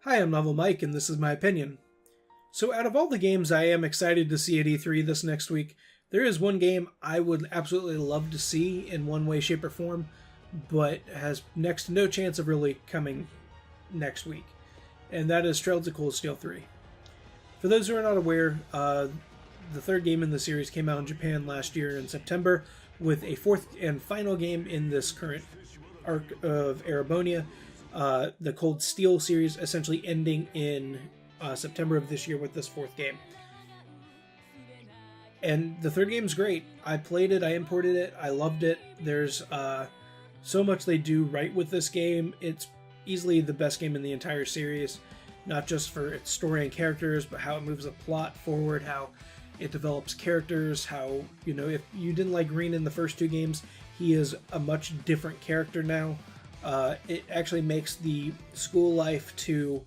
Hi, I'm Novel Mike, and this is my opinion. So out of all the games I am excited to see at E3 this next week, there is one game I would absolutely love to see in one way, shape, or form, but has next to no chance of really coming next week, and that is Trails of Cold Steel 3. For those who are not aware, the third game in the series came out in Japan last year in September, with a fourth and final game in this current arc of Erebonia, the Cold Steel series essentially ending in September of this year with this fourth game. And the third game's great. I played it, I imported it, I loved it. There's so much they do right with this game. It's easily the best game in the entire series, not just for its story and characters, but how it moves the plot forward, how it develops characters, how, if you didn't like Green in the first two games, he is a much different character now. It actually makes the school life to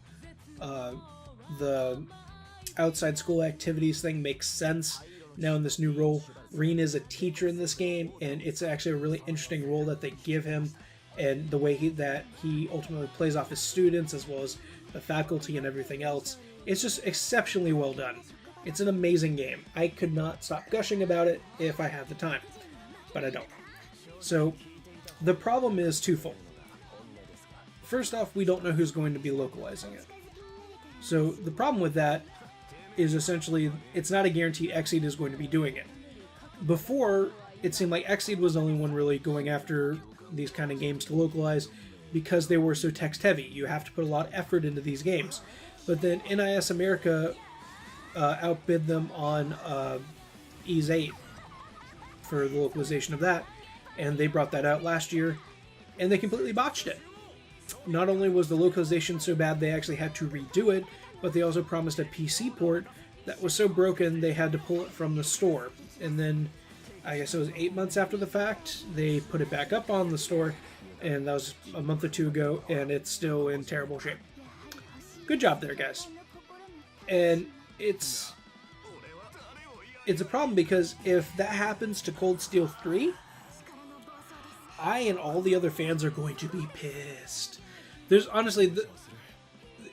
the outside school activities thing makes sense now in this new role. Green is a teacher in this game, and it's actually a really interesting role that they give him, and the way that he ultimately plays off his students as well as the faculty and everything else. It's just exceptionally well done. It's an amazing game. I could not stop gushing about it if I had the time, but I don't. So the problem is twofold. First off, we don't know who's going to be localizing it. So the problem with that is essentially it's not a guarantee XSEED is going to be doing it. Before, it seemed like XSEED was the only one really going after these kind of games to localize because they were so text heavy. You have to put a lot of effort into these games. But then NIS America outbid them on XSEED for the localization of that, and they brought that out last year, and they completely botched it. Not only was the localization so bad they actually had to redo it, but they also promised a PC port that was so broken they had to pull it from the store. And then, I guess it was 8 months after the fact, they put it back up on the store, and that was a month or two ago, and it's still in terrible shape. Good job there, guys. And it's a problem because if that happens to Cold Steel 3, I and all the other fans are going to be pissed. There's honestly,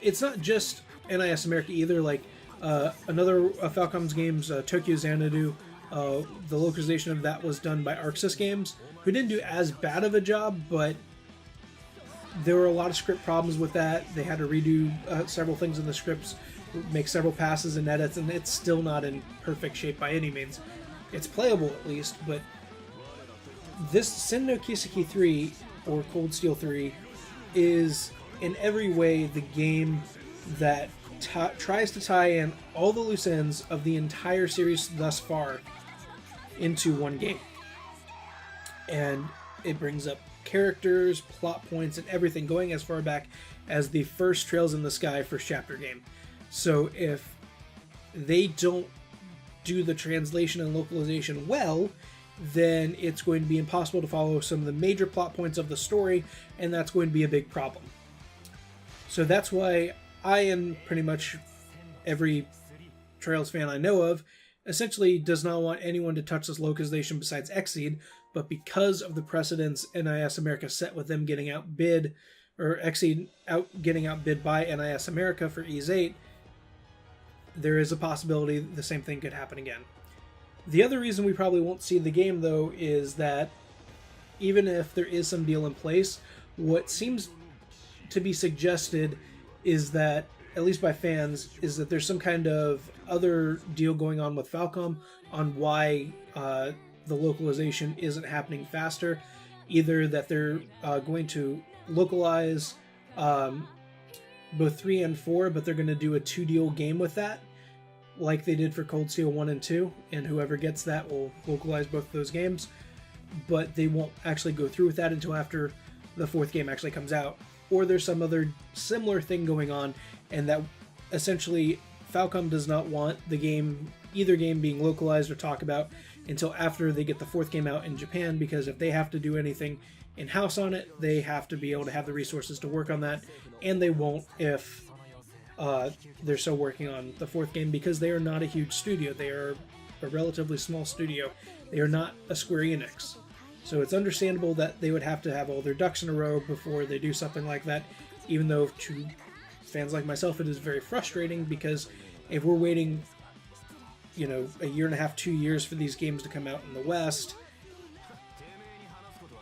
it's not just NIS America either. Like another Falcom's games, Tokyo Xanadu, the localization of that was done by Arxis Games, who didn't do as bad of a job, but there were a lot of script problems with that. They had to redo several things in the scripts, make several passes and edits, and it's still not in perfect shape by any means. It's playable at least, but this Sen no Kiseki 3, or Cold Steel 3, is in every way the game that tries to tie in all the loose ends of the entire series thus far into one game. And it brings up characters, plot points, and everything going as far back as the first Trails in the Sky first chapter game. So if they don't do the translation and localization well, then it's going to be impossible to follow some of the major plot points of the story, and that's going to be a big problem. So that's why I and pretty much every Trails fan I know of essentially does not want anyone to touch this localization besides XSEED, but because of the precedents NIS America set with them getting outbid, or XSEED getting outbid by NIS America for XSEED, there is a possibility the same thing could happen again. The other reason we probably won't see the game, though, is that even if there is some deal in place, what seems to be suggested is that, at least by fans, is that there's some kind of other deal going on with Falcom on why the localization isn't happening faster. Either that they're going to localize both 3 and 4, but they're going to do a 2-deal game with that, like they did for Cold Steel 1 and 2, and whoever gets that will localize both of those games, but they won't actually go through with that until after the fourth game actually comes out. Or there's some other similar thing going on, and that essentially Falcom does not want either game being localized or talked about until after they get the fourth game out in Japan, because if they have to do anything in-house on it, they have to be able to have the resources to work on that, and they won't if they're still working on the fourth game, because they are not a huge studio. They are a relatively small studio. They are not a Square Enix. So it's understandable that they would have to have all their ducks in a row before they do something like that, even though to fans like myself, it is very frustrating because if we're waiting, you know, a year and a half, 2 years for these games to come out in the West,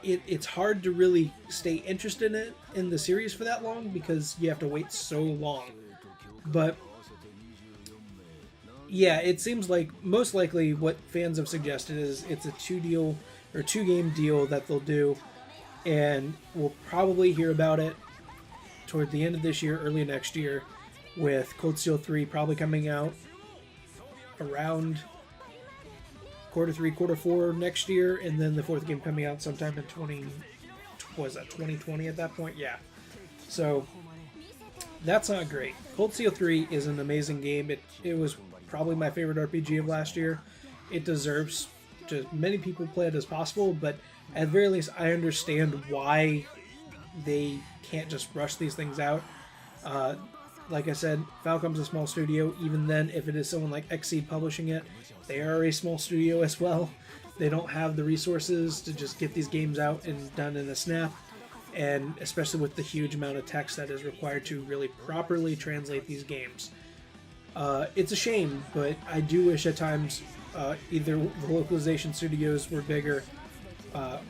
it's hard to really stay interested in the series for that long because you have to wait so long. But yeah, it seems like most likely what fans have suggested is it's a 2-game deal that they'll do, and we'll probably hear about it toward the end of this year, early next year, with Cold Steel 3 probably coming out around Q3, Q4 next year, and then the 4th game coming out sometime in 2020 at that point? Yeah. So that's not great. Cold Steel 3 is an amazing game. It was probably my favorite RPG of last year. It deserves to many people play it as possible, but at the very least, I understand why they can't just rush these things out. Like I said, Falcom's a small studio. Even then, if it is someone like XSEED publishing it, they are a small studio as well. They don't have the resources to just get these games out and done in a snap, and especially with the huge amount of text that is required to really properly translate these games. It's a shame, but I do wish at times either the localization studios were bigger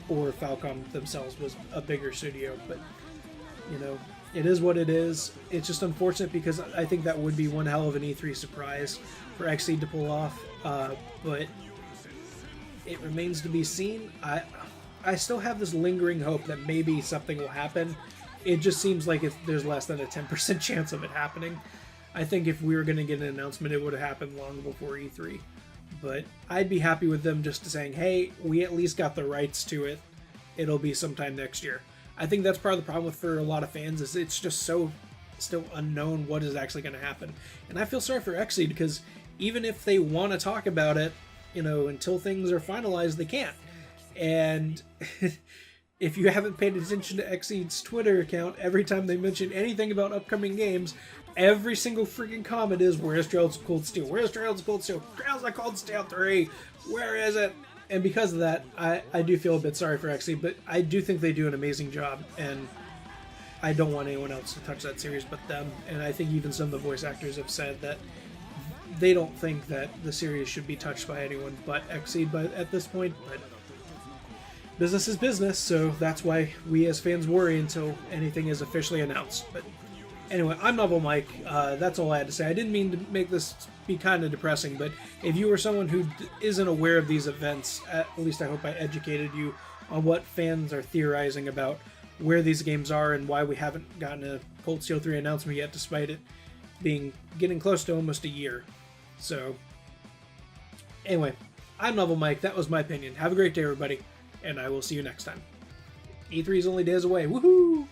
or Falcom themselves was a bigger studio, but you know, it is what it is. It's just unfortunate because I think that would be one hell of an E3 surprise for XSEED to pull off, but it remains to be seen. I still have this lingering hope that maybe something will happen. It just seems like there's less than a 10% chance of it happening. I think if we were going to get an announcement, it would have happened long before E3. But I'd be happy with them just saying, hey, we at least got the rights to it. It'll be sometime next year. I think that's part of the problem for a lot of fans is it's just so still unknown what is actually going to happen. And I feel sorry for XSEED because even if they want to talk about it, you know, until things are finalized, they can't. And if you haven't paid attention to XSEED's Twitter account, every time they mention anything about upcoming games, every single freaking comment is, where's Trails of Cold Steel? Where's Trails of Cold Steel? Trails of Cold Steel 3! Where is it? And because of that, I do feel a bit sorry for XSEED, but I do think they do an amazing job, and I don't want anyone else to touch that series but them. And I think even some of the voice actors have said that they don't think that the series should be touched by anyone but XSEED at this point, but business is business, so that's why we as fans worry until anything is officially announced. But anyway, I'm Novel Mike. That's all I had to say. I didn't mean to make this be kind of depressing, but if you are someone who isn't aware of these events, at least I hope I educated you on what fans are theorizing about where these games are and why we haven't gotten a Cold Steel 3 announcement yet, despite it getting close to almost a year. So, anyway, I'm Novel Mike. That was my opinion. Have a great day, everybody, and I will see you next time. E3 is only days away. Woohoo!